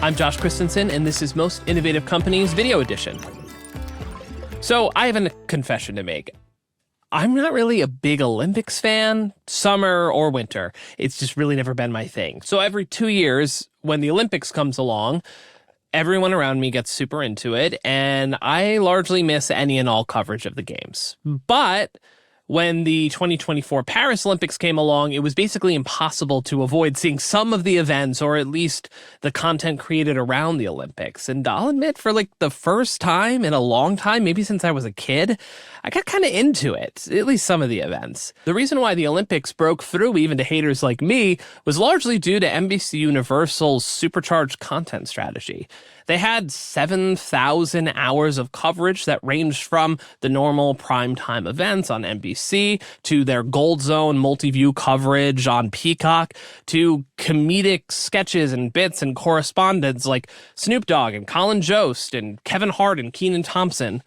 I'm Josh Christensen, and this is Most Innovative Companies Video Edition. So I have a confession to make. I'm not really a big Olympics fan, summer or winter. It's just really never been my thing. So every 2 years, when the Olympics comes along, everyone around me gets super into it, and I largely miss any and all coverage of the games. But when the 2024 Paris Olympics came along, it was basically impossible to avoid seeing some of the events, or at least the content created around the Olympics. And I'll admit, for like the first time in a long time, maybe since I was a kid, I got kind of into it, at least some of the events. The reason why the Olympics broke through even to haters like me was largely due to NBCUniversal's supercharged content strategy. They had 7,000 hours of coverage that ranged from the normal primetime events on NBC to their Gold Zone multi-view coverage on Peacock to comedic sketches and bits and correspondence like Snoop Dogg and Colin Jost and Kevin Hart and Kenan Thompson.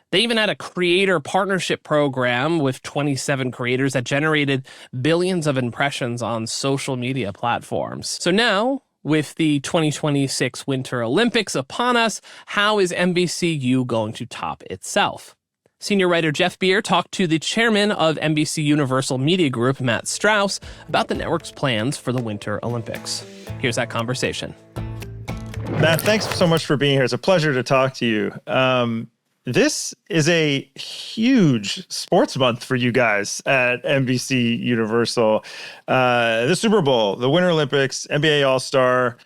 They even had a creator partnership program with 27 creators that generated billions of impressions on social media platforms. So now, with the 2026 Winter Olympics upon us, how is NBCU going to top itself? Senior writer Jeff Beer talked to the chairman of NBCUniversal Media Group, Matt Strauss, about the network's plans for the Winter Olympics. Here's that conversation. Matt, thanks so much for being here. It's a pleasure to talk to you. This is a huge sports month for you guys at NBC Universal. The Super Bowl, the Winter Olympics, NBA All-Star,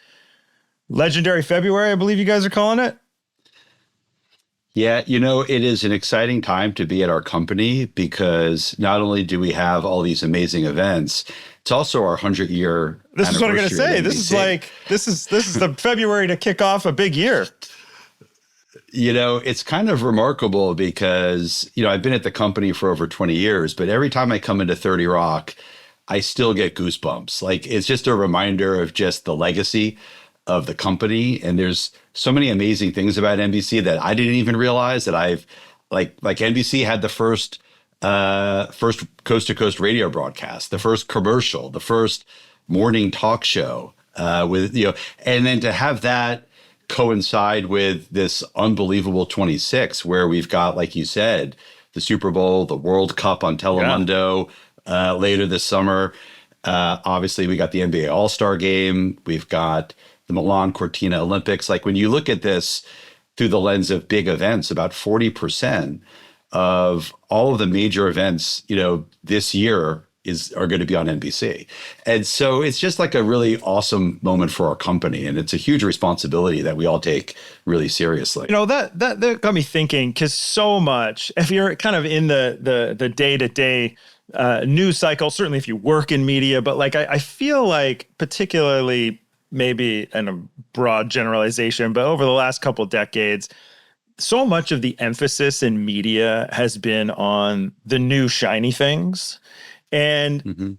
legendary February, I believe you guys are calling it. Yeah, it is an exciting time to be at our company because not only do we have all these amazing events, it's also our 100-year This is what I'm going to say. This is the February to kick off a big year. It's kind of remarkable because, I've been at the company for over 20 years, but every time I come into 30 Rock, I still get goosebumps. Like, it's just a reminder of just the legacy of the company. And there's so many amazing things about NBC that I didn't even realize that I've like NBC had the first coast to coast radio broadcast, the first commercial, the first morning talk show and then to have that coincide with this unbelievable 26 where we've got, like you said, the Super Bowl, the World Cup on Telemundo later this summer. Obviously, we got the NBA All-Star Game. We've got the Milan Cortina Olympics. Like, when you look at this through the lens of big events, about 40% of all of the major events, this year are going to be on NBC. And so it's just like a really awesome moment for our company. And it's a huge responsibility that we all take really seriously. That got me thinking, because so much, if you're kind of in the day-to-day news cycle, certainly if you work in media, but like I feel like particularly maybe in a broad generalization, but over the last couple of decades, so much of the emphasis in media has been on the new shiny things. And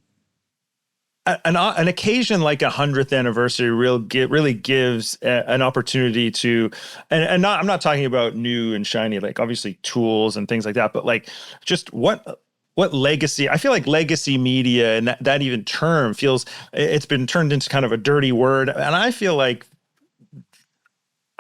an occasion like a 100th anniversary really gives an opportunity to, I'm not talking about new and shiny, like obviously tools and things like that, but like just what legacy, I feel like legacy media and that even term it's been turned into kind of a dirty word. And I feel like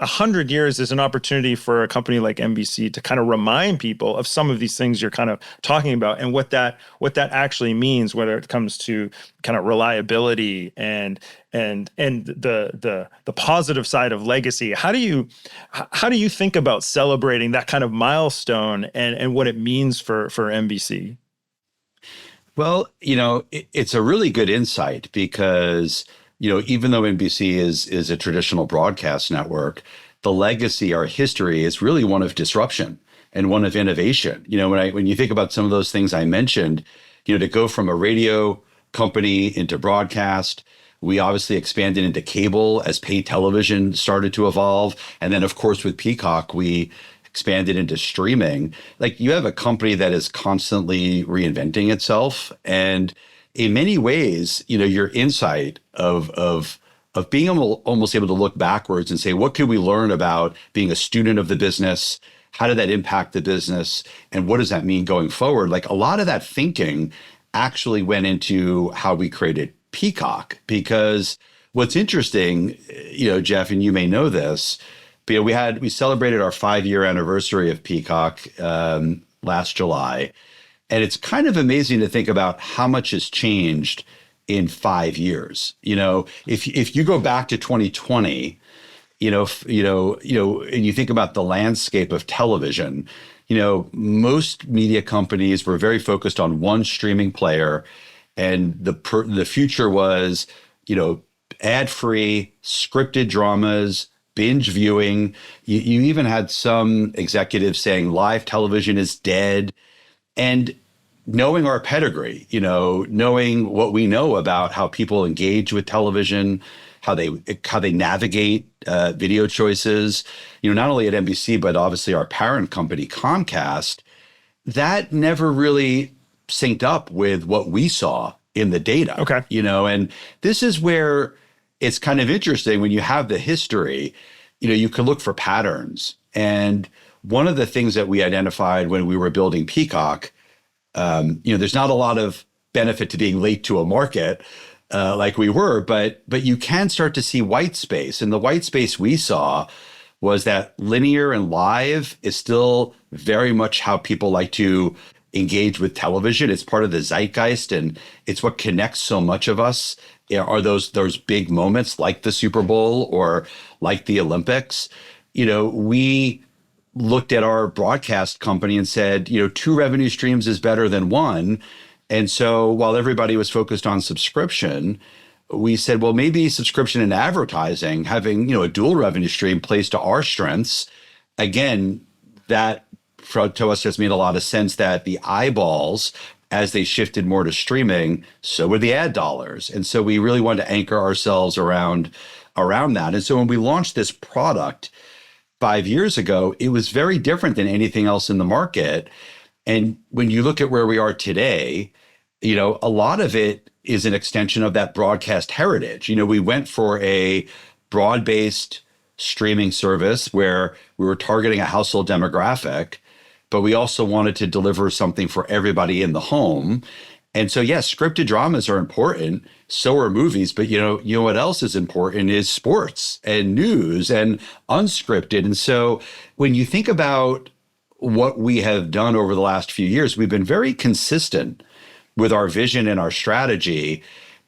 100 years is an opportunity for a company like NBC to kind of remind people of some of these things you're kind of talking about and what that actually means, whether it comes to kind of reliability and the positive side of legacy. How do you think about celebrating that kind of milestone and what it means for NBC? Well, it's a really good insight because even though NBC is a traditional broadcast network, the legacy, our history, is really one of disruption and one of innovation. When you think about some of those things I mentioned, to go from a radio company into broadcast, we obviously expanded into cable as paid television started to evolve. And then, of course, with Peacock, we expanded into streaming. Like, you have a company that is constantly reinventing itself. And in many ways, your insight of being almost able to look backwards and say, what could we learn about being a student of the business? How did that impact the business? And what does that mean going forward? Like, a lot of that thinking actually went into how we created Peacock, because what's interesting, Jeff, and you may know this, but we celebrated our 5-year anniversary of Peacock last July. And it's kind of amazing to think about how much has changed in 5 years. If you go back to 2020, and you think about the landscape of television, most media companies were very focused on one streaming player, and the future was, ad-free, scripted dramas, binge viewing. You even had some executives saying live television is dead. And knowing our pedigree, knowing what we know about how people engage with television, how they navigate video choices, not only at NBC, but obviously our parent company, Comcast, that never really synced up with what we saw in the data. Okay. And this is where it's kind of interesting when you have the history, you can look for patterns. And one of the things that we identified when we were building Peacock, there's not a lot of benefit to being late to a market like we were, but you can start to see white space. And the white space we saw was that linear and live is still very much how people like to engage with television. It's part of the zeitgeist, and it's what connects so much of us. Are those big moments like the Super Bowl or like the Olympics? We looked at our broadcast company and said, 2 revenue streams is better than 1. And so while everybody was focused on subscription, we said, well, maybe subscription and advertising, having, a dual revenue stream plays to our strengths. Again, that to us just made a lot of sense that the eyeballs, as they shifted more to streaming, so were the ad dollars. And so we really wanted to anchor ourselves around that. And so when we launched this product 5 years ago, it was very different than anything else in the market. And when you look at where we are today, a lot of it is an extension of that broadcast heritage. We went for a broad-based streaming service where we were targeting a household demographic, but we also wanted to deliver something for everybody in the home. And so, yes, scripted dramas are important. So are movies. But, you know what else is important is sports and news and unscripted. And so when you think about what we have done over the last few years, we've been very consistent with our vision and our strategy.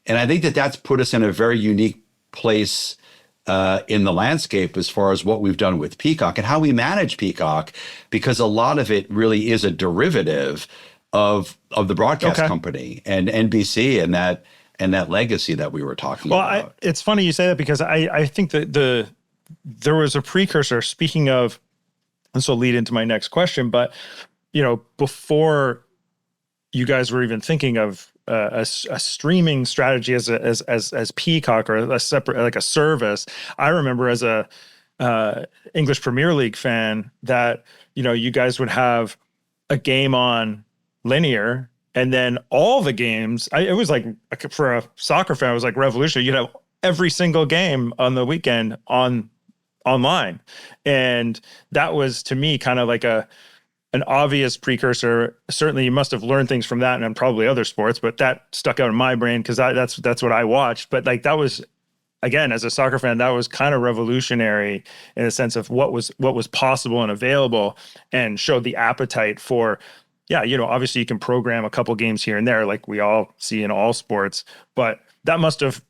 And I think that that's put us in a very unique place in the landscape as far as what we've done with Peacock and how we manage Peacock, because a lot of it really is a derivative of the broadcast company and NBC and that legacy that we were talking about. It's funny you say that, because I think that there was a precursor. Speaking of, this will lead into my next question, but before you guys were even thinking of a streaming strategy as Peacock or a separate, like a service, I remember as a English Premier League fan that you guys would have a game on linear, and then all the games. It was like, for a soccer fan, it was like revolutionary. You'd have every single game on the weekend online, and that was, to me, kind of like an obvious precursor. Certainly you must have learned things from that and probably other sports, but that stuck out in my brain because that's what I watched. But like, that was, again, as a soccer fan, that was kind of revolutionary in the sense of what was possible and available, and showed the appetite for, obviously you can program a couple games here and there like we all see in all sports, but that must have,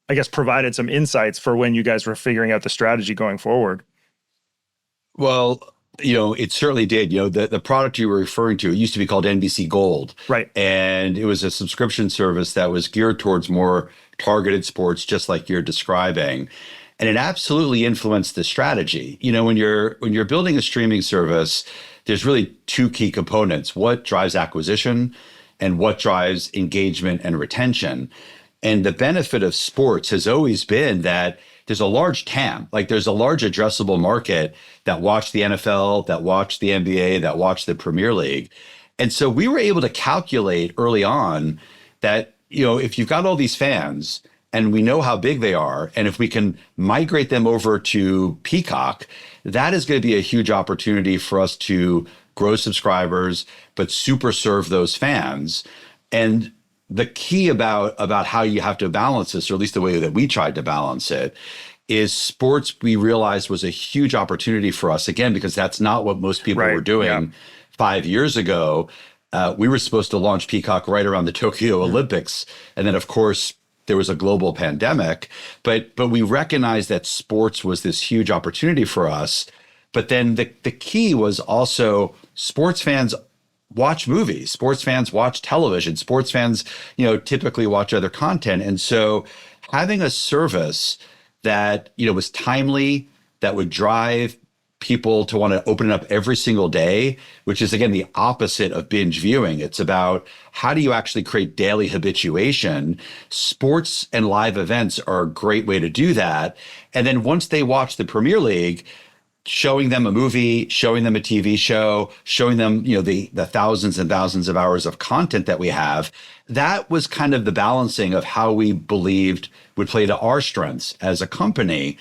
I guess, provided some insights for when you guys were figuring out the strategy going forward. Well, it certainly did. The product you were referring to, it used to be called NBC Gold. Right. And it was a subscription service that was geared towards more targeted sports, just like you're describing. And it absolutely influenced the strategy. When you're building a streaming service, there's really 2 key components: what drives acquisition and what drives engagement and retention. And the benefit of sports has always been that there's a large TAM, like there's a large addressable market that watch the NFL, that watch the NBA, that watch the Premier League. And so we were able to calculate early on that, if you've got all these fans and we know how big they are, and if we can migrate them over to Peacock, that is going to be a huge opportunity for us to grow subscribers, but super serve those fans. And the key about how you have to balance this, or at least the way that we tried to balance it, is sports we realized was a huge opportunity for us, again, because that's not what most people were doing 5 years ago. We were supposed to launch Peacock right around the Tokyo Olympics. And then, of course, there was a global pandemic. But we recognized that sports was this huge opportunity for us. But then the key was also sports fans watch movies, sports fans watch television, sports fans, typically watch other content. And so having a service that, was timely, that would drive people to want to open it up every single day, which is, again, the opposite of binge viewing. It's about how do you actually create daily habituation? Sports and live events are a great way to do that. And then once they watch the Premier League, showing them a movie, showing them a TV show, showing them, the thousands and thousands of hours of content that we have, that was kind of the balancing of how we believed would play to our strengths as a company.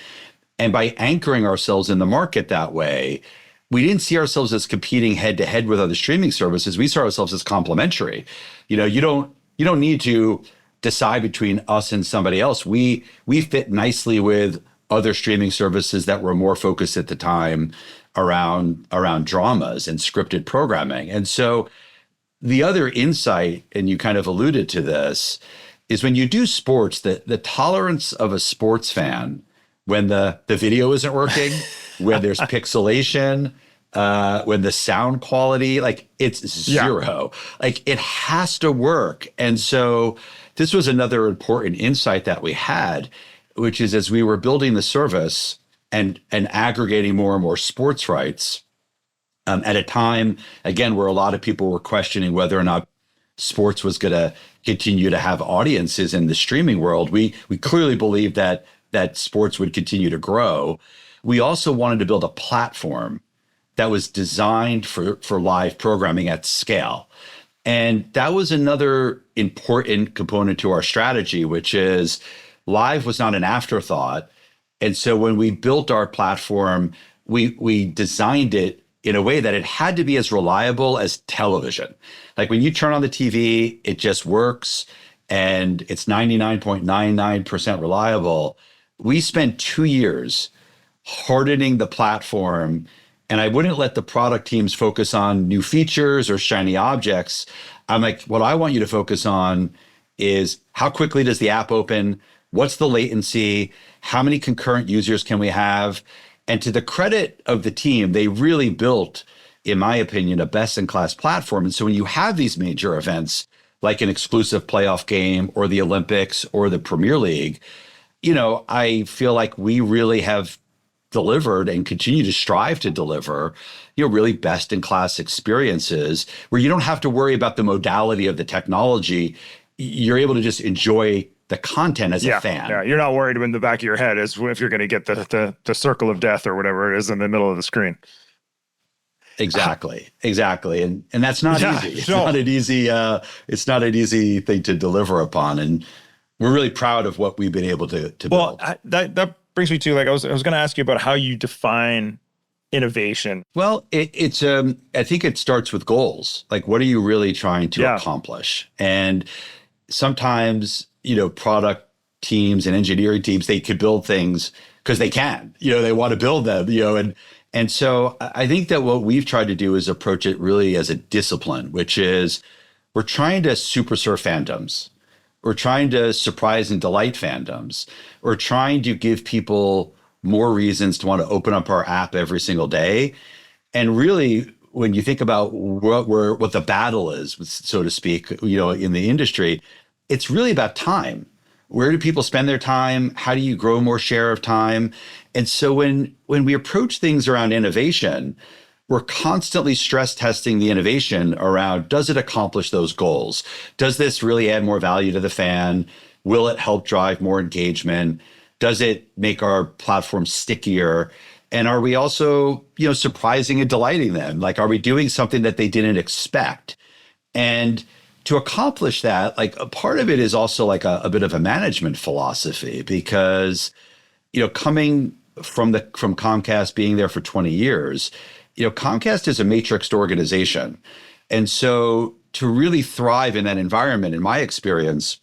And by anchoring ourselves in the market that way, we didn't see ourselves as competing head to head with other streaming services. We saw ourselves as complementary. You don't need to decide between us and somebody else. We fit nicely with other streaming services that were more focused at the time around dramas and scripted programming. And so the other insight, and you kind of alluded to this, is when you do sports, the tolerance of a sports fan when the video isn't working, when there's pixelation, when the sound quality, it's zero. It has to work. And so this was another important insight that we had, which is as we were building the service and aggregating more and more sports rights, at a time, again, where a lot of people were questioning whether or not sports was going to continue to have audiences in the streaming world, we clearly believed that sports would continue to grow. We also wanted to build a platform that was designed for live programming at scale. And that was another important component to our strategy, which is live was not an afterthought. And so when we built our platform, we designed it in a way that it had to be as reliable as television. Like when you turn on the TV, it just works and it's 99.99% reliable. We spent 2 years hardening the platform, and I wouldn't let the product teams focus on new features or shiny objects. I'm like, what I want you to focus on is how quickly does the app open? What's the latency? How many concurrent users can we have? And to the credit of the team, they really built, in my opinion, a best-in-class platform. And so when you have these major events, like an exclusive playoff game or the Olympics or the Premier League, I feel like we really have delivered and continue to strive to deliver, really best-in-class experiences where you don't have to worry about the modality of the technology. You're able to just enjoy the content as a fan. Yeah, you're not worried in the back of your head as if you're going to get the circle of death or whatever it is in the middle of the screen. Exactly. And that's not easy. It's not an easy thing to deliver upon. And we're really proud of what we've been able to build. Well, that brings me to I was going to ask you about how you define innovation. Well, it's I think it starts with goals. Like, what are you really trying to accomplish? And sometimes, product teams and engineering teams, they could build things because they can, they want to build them, and so I think that what we've tried to do is approach it really as a discipline, which is we're trying to super serve fandoms. We're trying to surprise and delight fandoms. We're trying to give people more reasons to want to open up our app every single day. And really, when you think about what the battle is, so to speak, in the industry, it's really about time. Where do people spend their time? How do you grow more share of time? And so when we approach things around innovation, we're constantly stress testing the innovation around, does it accomplish those goals? Does this really add more value to the fan? Will it help drive more engagement? Does it make our platform stickier? And are we also, surprising and delighting them? Like, are we doing something that they didn't expect? And to accomplish that, a part of it is also a bit of a management philosophy, because, coming from Comcast, being there for 20 years, Comcast is a matrixed organization. And so to really thrive in that environment, in my experience,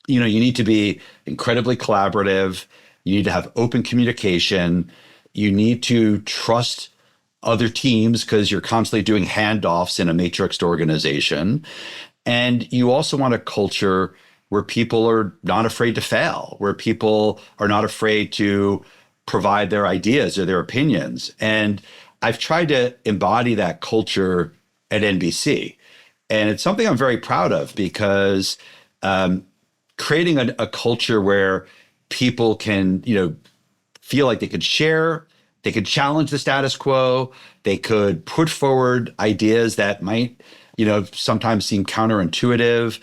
you need to be incredibly collaborative. You need to have open communication. You need to trust other teams because you're constantly doing handoffs in a matrixed organization. And you also want a culture where people are not afraid to fail, where people are not afraid to provide their ideas or their opinions. And I've tried to embody that culture at NBC. And it's something I'm very proud of because creating a culture where people can, feel like they could share, they could challenge the status quo, they could put forward ideas that might, sometimes seem counterintuitive.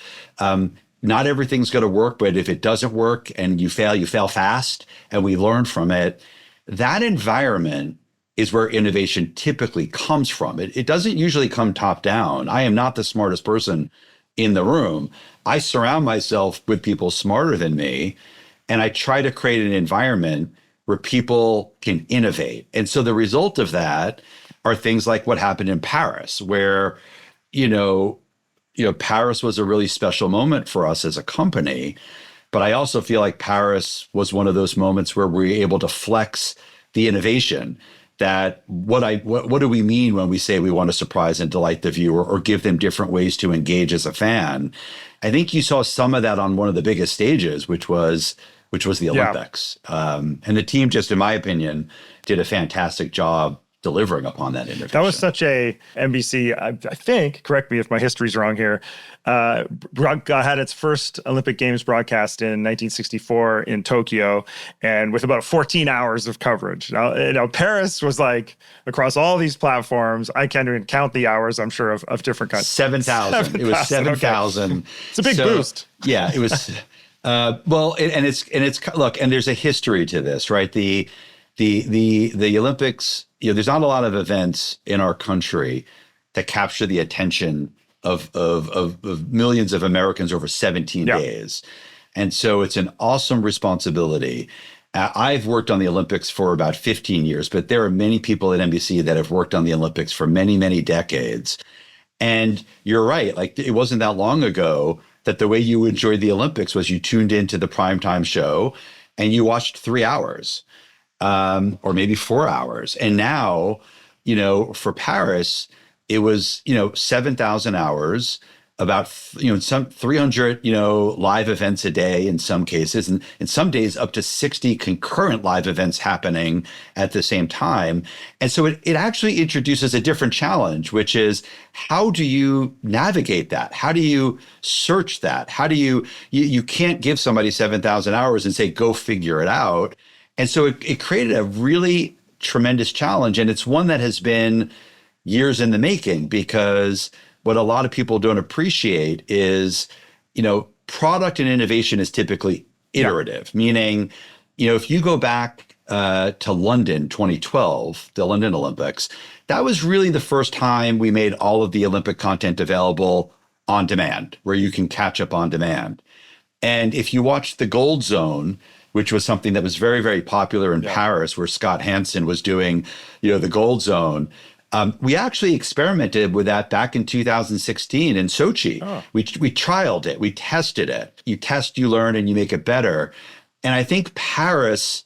Not everything's going to work, but if it doesn't work and you fail fast, and we learn from it. That environment is where innovation typically comes from. It doesn't usually come top down. I am not the smartest person in the room. I surround myself with people smarter than me, and I try to create an environment where people can innovate. And so the result of that are things like what happened in Paris, where, Paris was a really special moment for us as a company. But I also feel like Paris was one of those moments where we were able to flex the innovation. That what do we mean when we say we want to surprise and delight the viewer or give them different ways to engage as a fan? I think you saw some of that on one of the biggest stages, which was the Olympics. And the team, just in my opinion, did a fantastic job delivering upon that innovation. That was such a NBC, I think, correct me if my history's wrong here, had its first Olympic Games broadcast in 1964 in Tokyo, and with about 14 hours of coverage. Now Paris was like, across all these platforms, I can't even count the hours, I'm sure, of different kinds. 7,000. It was 7,000. Okay. It's a big boost. Yeah, it was. And there's a history to this, right? The Olympics, there's not a lot of events in our country that capture the attention of millions of Americans over 17 days. And so it's an awesome responsibility. I've worked on the Olympics for about 15 years, but there are many people at NBC that have worked on the Olympics for many, many decades. And you're right, like it wasn't that long ago that the way you enjoyed the Olympics was you tuned into the primetime show and you watched 3 hours. Or maybe 4 hours. And now, for Paris, it was, 7,000 hours, about, some 300, live events a day in some cases, and in some days up to 60 concurrent live events happening at the same time. And so it actually introduces a different challenge, which is how do you navigate that? How do you search that? How do you can't give somebody 7,000 hours and say, go figure it out. And so it created a really tremendous challenge. And it's one that has been years in the making, because what a lot of people don't appreciate is, product and innovation is typically iterative, meaning, if you go back to London 2012, the London Olympics, that was really the first time we made all of the Olympic content available on demand, where you can catch up on demand. And if you watch the Gold Zone, which was something that was very, very popular in Paris, where Scott Hansen was doing, the Gold Zone. We actually experimented with that back in 2016 in Sochi. Oh. We trialed it. We tested it. You test, you learn, and you make it better. And I think Paris,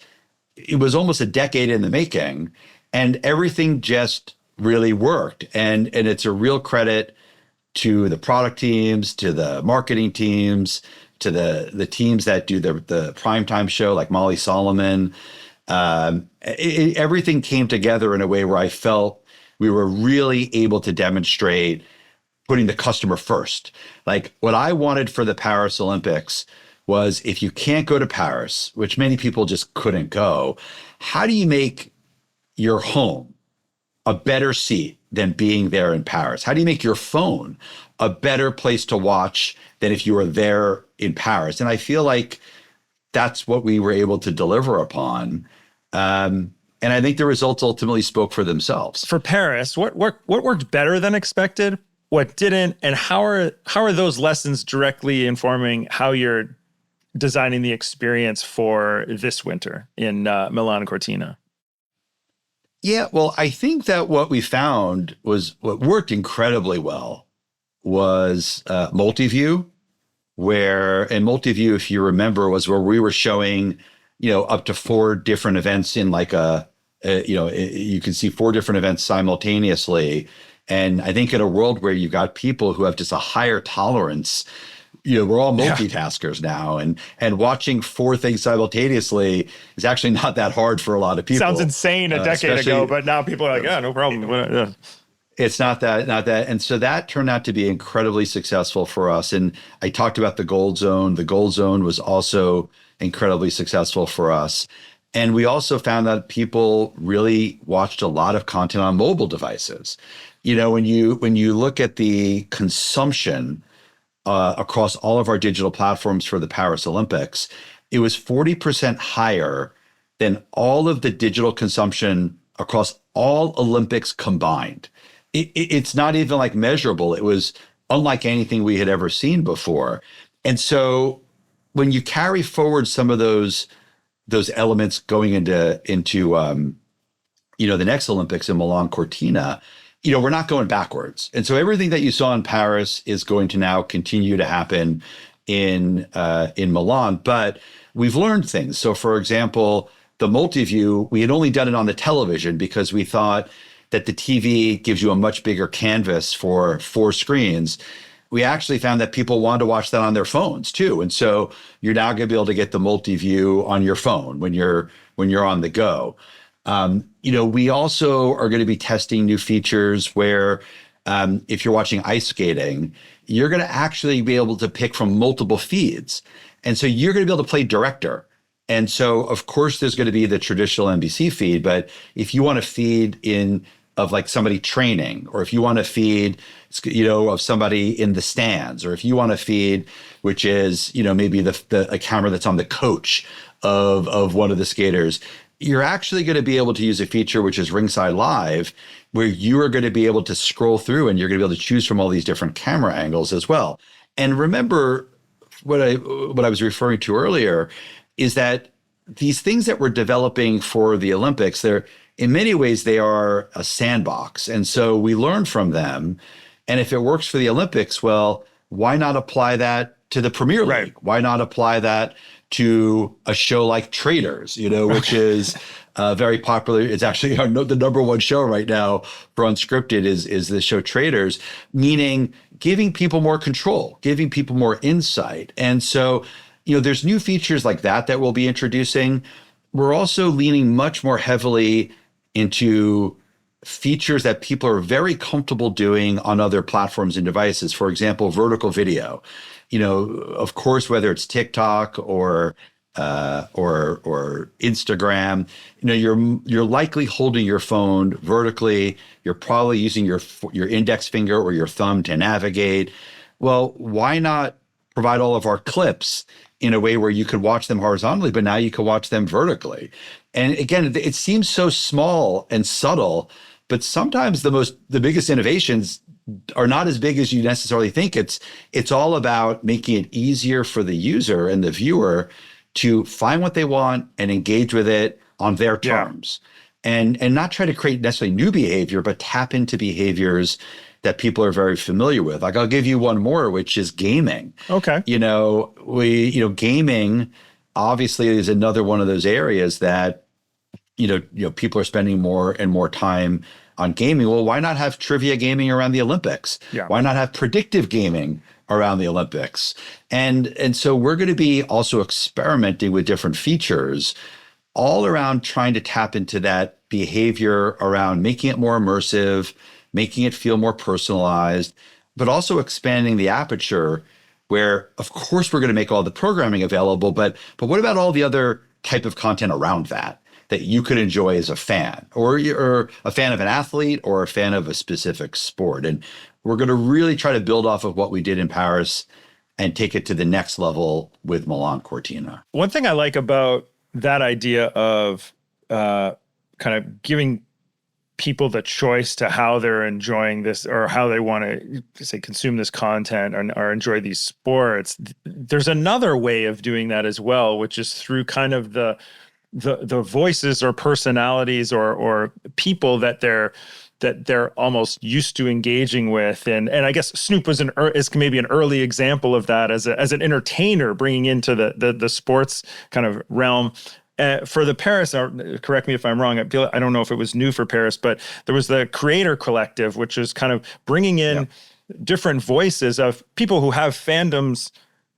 it was almost a decade in the making, and everything just really worked. And it's a real credit to the product teams, to the marketing teams, to the teams that do the primetime show, like Molly Solomon. Everything came together in a way where I felt we were really able to demonstrate putting the customer first. Like what I wanted for the Paris Olympics was, if you can't go to Paris, which many people just couldn't go, how do you make your home a better seat than being there in Paris? How do you make your phone a better place to watch than if you were there in Paris? And I feel like that's what we were able to deliver upon. And I think the results ultimately spoke for themselves. For Paris, what worked better than expected? What didn't? And how are those lessons directly informing how you're designing the experience for this winter in Milan Cortina? Yeah, well, I think that what we found was what worked incredibly well was Multiview, and Multiview, if you remember, was where we were showing, up to 4 different events in like you can see 4 different events simultaneously. And I think in a world where you've got people who have just a higher tolerance, we're all multitaskers now, and watching 4 things simultaneously is actually not that hard for a lot of people. Sounds insane a decade ago, but now people are like, yeah, no problem. Yeah. It's not that. And so that turned out to be incredibly successful for us. And I talked about the Gold Zone. The Gold Zone was also incredibly successful for us. And we also found that people really watched a lot of content on mobile devices. When you look at the consumption across all of our digital platforms for the Paris Olympics, it was 40% higher than all of the digital consumption across all Olympics combined. It's not even like measurable. It was unlike anything we had ever seen before. And so when you carry forward some of those elements going into the next Olympics in Milan Cortina, we're not going backwards. And so everything that you saw in Paris is going to now continue to happen in Milan, but we've learned things. So for example, the Multiview, we had only done it on the television because we thought that the TV gives you a much bigger canvas for 4 screens. We actually found that people wanted to watch that on their phones too. And so you're now going to be able to get the Multiview on your phone when you're on the go. We also are going to be testing new features where if you're watching ice skating, you're going to actually be able to pick from multiple feeds. And so you're going to be able to play director. And so, of course, there's going to be the traditional NBC feed, but if you want to feed in of like somebody training, or if you want to feed, of somebody in the stands, or if you want to feed, which is, maybe a camera that's on the coach of one of the skaters, you're actually going to be able to use a feature which is Ringside Live, where you are going to be able to scroll through and you're going to be able to choose from all these different camera angles as well. And remember what I was referring to earlier is that these things that we're developing for the Olympics, in many ways, they are a sandbox. And so we learn from them. And if it works for the Olympics, well, why not apply that to the Premier League? Right. Why not apply that to a show like Traders, which is very popular. It's actually the number 1 show right now for unscripted is the show Traders, meaning giving people more control, giving people more insight. And so, there's new features like that we'll be introducing. We're also leaning much more heavily into features that people are very comfortable doing on other platforms and devices. For example, vertical video. Of course, whether it's TikTok or Instagram, you're likely holding your phone vertically. You're probably using your index finger or your thumb to navigate. Well, why not provide all of our clips in a way where you could watch them horizontally, but now you can watch them vertically? And again, it seems so small and subtle, but sometimes the biggest innovations are not as big as you necessarily think. It's all about making it easier for the user and the viewer to find what they want and engage with it on their terms. And not try to create necessarily new behavior, but tap into behaviors that people are very familiar with. Like I'll give you one more, which is gaming. Okay. Gaming obviously is another one of those areas that, people are spending more and more time on gaming. Well, why not have trivia gaming around the Olympics? Yeah. Why not have predictive gaming around the Olympics? And so we're going to be also experimenting with different features all around trying to tap into that behavior around making it more immersive, making it feel more personalized, but also expanding the aperture where, of course, we're going to make all the programming available, but what about all the other type of content around that you could enjoy as a fan, or you're a fan of an athlete or a fan of a specific sport? And we're going to really try to build off of what we did in Paris and take it to the next level with Milan Cortina. One thing I like about that idea of kind of giving people the choice to how they're enjoying this or how they want to say consume this content or enjoy these sports. There's another way of doing that as well, which is through kind of the voices or personalities or people that they're almost used to engaging with, and I guess Snoop was is maybe an early example of that as an entertainer, bringing into the sports kind of realm. For the Paris, correct me if I'm wrong, I don't know if it was new for Paris, but there was the Creator Collective, which is kind of bringing in different voices of people who have fandoms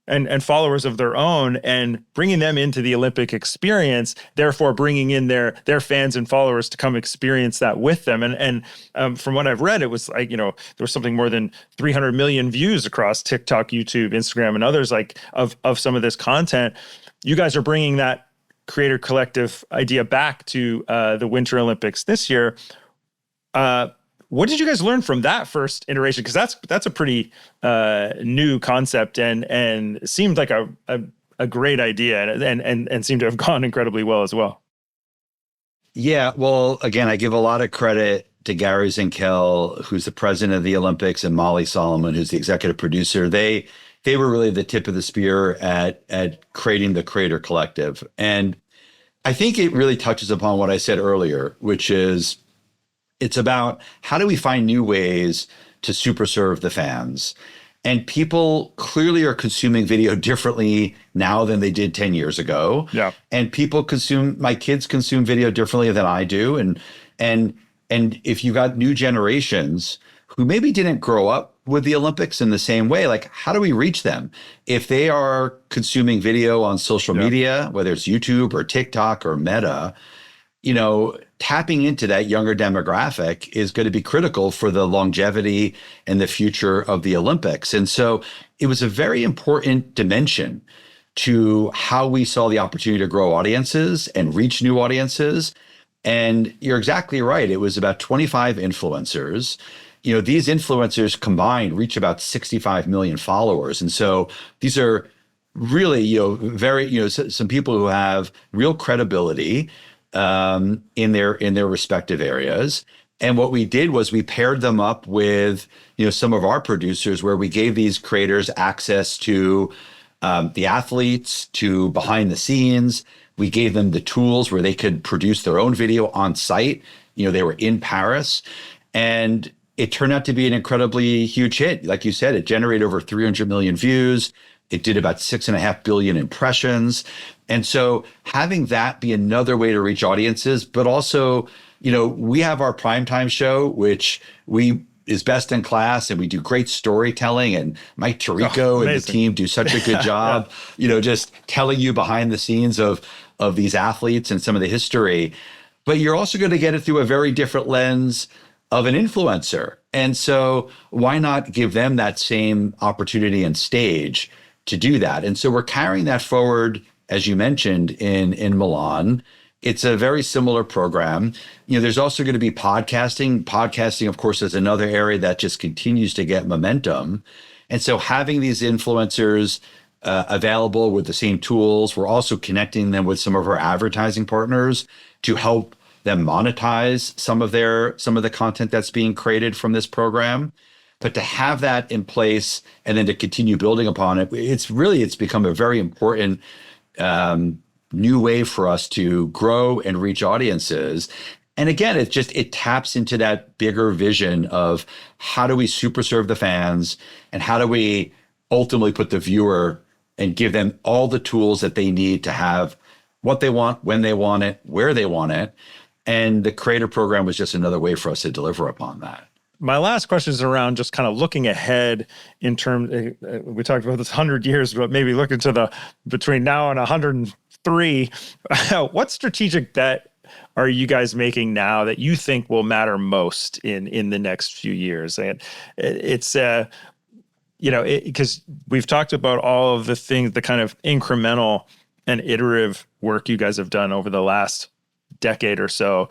and followers of their own, and bringing them into the Olympic experience, therefore bringing in their fans and followers to come experience that with them. And from what I've read, it was like, there was something more than 300 million views across TikTok, YouTube, Instagram, and others of some of this content. You guys are bringing that Creator Collective idea back to the Winter Olympics this year. What did you guys learn from that first iteration? Because that's a pretty new concept and seemed like a great idea and seemed to have gone incredibly well as well. Yeah, well, again, I give a lot of credit to Gary Zinkel, who's the president of the Olympics, and Molly Solomon, who's the executive producer. They were really the tip of the spear at creating the Creator Collective. And I think it really touches upon what I said earlier, which is it's about how do we find new ways to super serve the fans? And people clearly are consuming video differently now than they did 10 years ago. Yeah. And my kids consume video differently than I do. And if you got new generations who maybe didn't grow up with the Olympics in the same way, like how do we reach them? If they are consuming video on social media, whether it's YouTube or TikTok or Meta, tapping into that younger demographic is going to be critical for the longevity and the future of the Olympics. And so it was a very important dimension to how we saw the opportunity to grow audiences and reach new audiences. And you're exactly right. It was about 25 influencers. These influencers combined reach about 65 million followers. And so these are really, very, some people who have real credibility in their respective areas. And what we did was we paired them up with, some of our producers, where we gave these creators access to the athletes, to behind the scenes. We gave them the tools where they could produce their own video on site. They were in Paris, and it turned out to be an incredibly huge hit. Like you said, it generated over 300 million views. It did about 6.5 billion impressions. And so having that be another way to reach audiences, but also, we have our primetime show, which is best in class, and we do great storytelling, and Mike Tirico and the team do such a good job, just telling you behind the scenes of these athletes and some of the history. But you're also going to get it through a very different lens of an influencer. And so why not give them that same opportunity and stage to do that? And so we're carrying that forward, as you mentioned, in Milan. It's a very similar program. There's also going to be podcasting. Podcasting, of course, is another area that just continues to get momentum. And so having these influencers available with the same tools, we're also connecting them with some of our advertising partners to help them monetize some of the content that's being created from this program. But to have that in place and then to continue building upon it, it's become a very important new way for us to grow and reach audiences. And again, it taps into that bigger vision of how do we super serve the fans, and how do we ultimately put the viewer and give them all the tools that they need to have what they want, when they want it, where they want it. And the Creator Program was just another way for us to deliver upon that. My last question is around just kind of looking ahead in terms, we talked about this 100 years, but maybe looking to between now and 103, what strategic bet are you guys making now that you think will matter most in the next few years? And it's, because we've talked about all of the things, the kind of incremental and iterative work you guys have done over the last decade or so.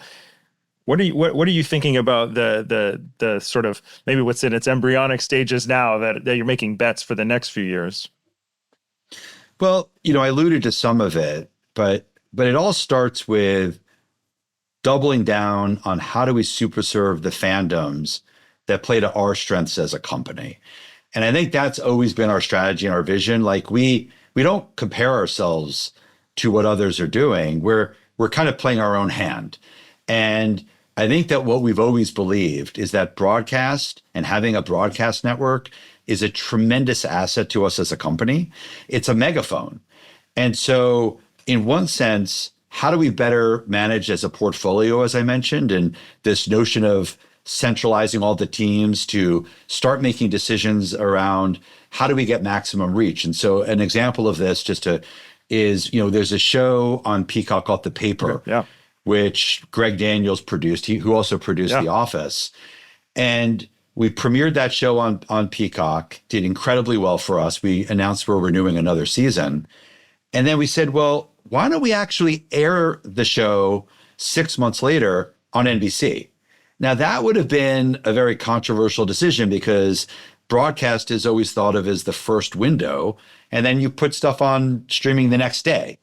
What are you thinking about the sort of maybe what's in its embryonic stages now that you're making bets for the next few years? Well, I alluded to some of it, but it all starts with doubling down on how do we super serve the fandoms that play to our strengths as a company. And I think that's always been our strategy and our vision. Like we don't compare ourselves to what others are doing. We're kind of playing our own hand. And I think that what we've always believed is that broadcast and having a broadcast network is a tremendous asset to us as a company. It's a megaphone. And so in one sense, how do we better manage as a portfolio, as I mentioned, and this notion of centralizing all the teams to start making decisions around how do we get maximum reach? And so an example of this is, there's a show on Peacock called The Paper, which Greg Daniels produced, who also produced The Office. And we premiered that show on Peacock, did incredibly well for us. We announced we're renewing another season. And then we said, well, why don't we actually air the show 6 months later on NBC? Now, that would have been a very controversial decision because broadcast is always thought of as the first window, and then you put stuff on streaming the next day.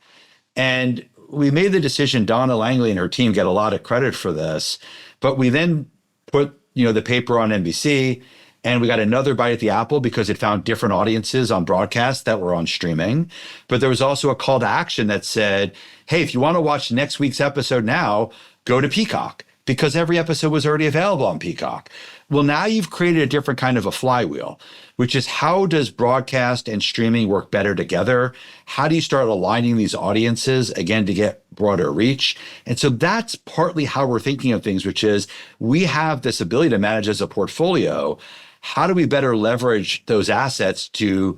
And we made the decision, Donna Langley and her team get a lot of credit for this, but we then put The Paper on NBC, and we got another bite at the apple because it found different audiences on broadcast that were on streaming. But there was also a call to action that said, hey, if you want to watch next week's episode now, go to Peacock, because every episode was already available on Peacock. Well, now you've created a different kind of a flywheel, which is how does broadcast and streaming work better together? How do you start aligning these audiences, again, to get broader reach? And so that's partly how we're thinking of things, which is we have this ability to manage as a portfolio. How do we better leverage those assets to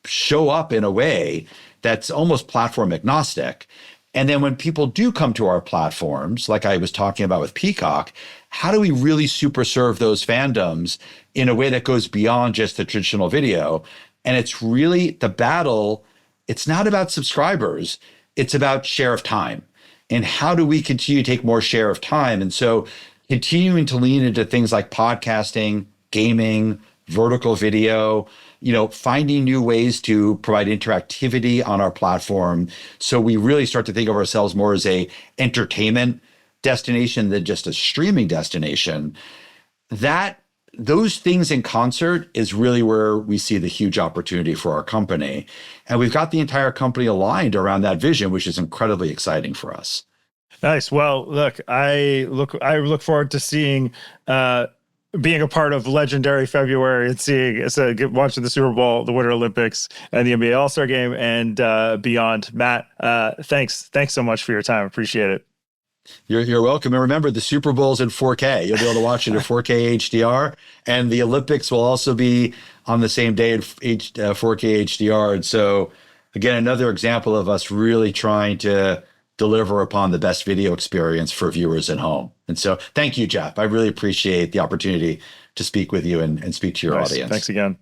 show up in a way that's almost platform agnostic? And then when people do come to our platforms, like I was talking about with Peacock, how do we really super serve those fandoms in a way that goes beyond just the traditional video? And it's really the battle. It's not about subscribers. It's about share of time. And how do we continue to take more share of time? And so continuing to lean into things like podcasting, gaming, vertical video, finding new ways to provide interactivity on our platform. So we really start to think of ourselves more as a entertainment destination than just a streaming destination. Those things in concert is really where we see the huge opportunity for our company. And we've got the entire company aligned around that vision, which is incredibly exciting for us. Nice. Well, look, I look forward to seeing being a part of legendary February and watching the Super Bowl, the Winter Olympics, and the NBA All-Star Game, and beyond. Matt, thanks so much for your time. Appreciate it. You're welcome. And remember, the Super Bowl's in 4K. You'll be able to watch it in 4K HDR, and the Olympics will also be on the same day in 4K HDR. And so, again, another example of us really trying to deliver upon the best video experience for viewers at home. And so thank you, Jeff. I really appreciate the opportunity to speak with you and speak to your audience. Thanks again.